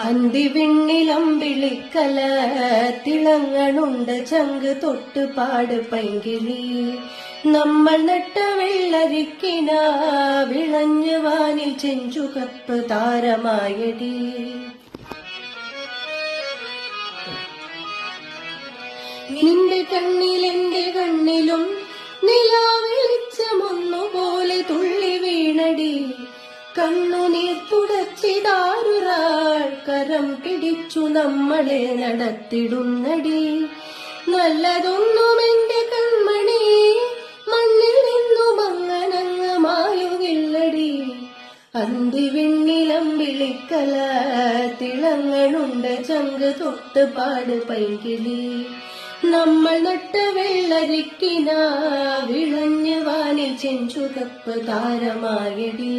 അന്തിവിണ്ണിലമ്പിളിക്കല തിളങ്ങണുണ്ട് ചങ്ക് തൊട്ട് പാട് പൈങ്കിളി. നമ്മൾ നട്ട വെള്ളരിക്കിന വിളഞ്ഞു വാനിൽ ചെഞ്ചുകപ്പ് താരമായടി. നിന്റെ കണ്ണിൽ എന്റെ കണ്ണിലും നിലാവെളിച്ചമൊന്നുപോലെ തുള്ളി വീണടി. കണ്ണുനീർ തുടച്ചിടാറുറാൾ കരം പിടിച്ചു നമ്മളെ നടത്തിടുന്നടി. നല്ലതൊന്നും എന്റെ കൺമണി മണ്ണിൽ നിന്നും അങ്ങനങ്ങ് മായുകില്ലടി. അന്തിവിണ്ണിലമ്പിളിക്കല തിളങ്ങണുണ്ട് ചങ്ക് തൊട്ട് പാട് പൈങ്കിളി. നമ്മൾ നട്ട വെള്ളരിക്കിന വിളഞ്ഞു വാനിൽ ചെഞ്ചുകപ്പ് താരമായടി.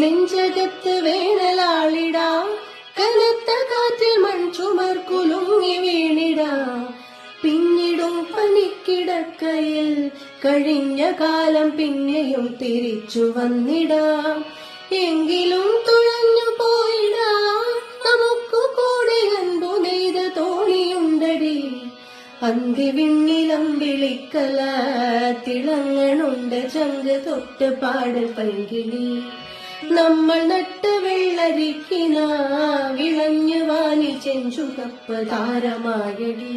നെഞ്ചകത്ത് വേണലാളിടാം കനത്ത കാറ്റിൽ മൺചുമർ കുലുങ്ങി വീണിടാം. പിന്നിടും പണിക്കിടക്കയിൽ കഴിഞ്ഞ കാലം പിന്നെയും തിരിച്ചു വന്നിടാം. എങ്കിലും തുഴഞ്ഞു പോയിടാം നമുക്കു കൂടെ അൻപു നെയ്ത തോണിയുണ്ടടി. അന്തിവിണ്ണിലമ്പിളിക്കല തിളങ്ങണുണ്ട് ചങ്ക് തൊട്ട് പാട് പൈങ്കിളി. നമ്മൾ നട്ട വെള്ളരിക്കിന വിളഞ്ഞു വാനിൽ ചെഞ്ചുകപ്പ് താരമായടി.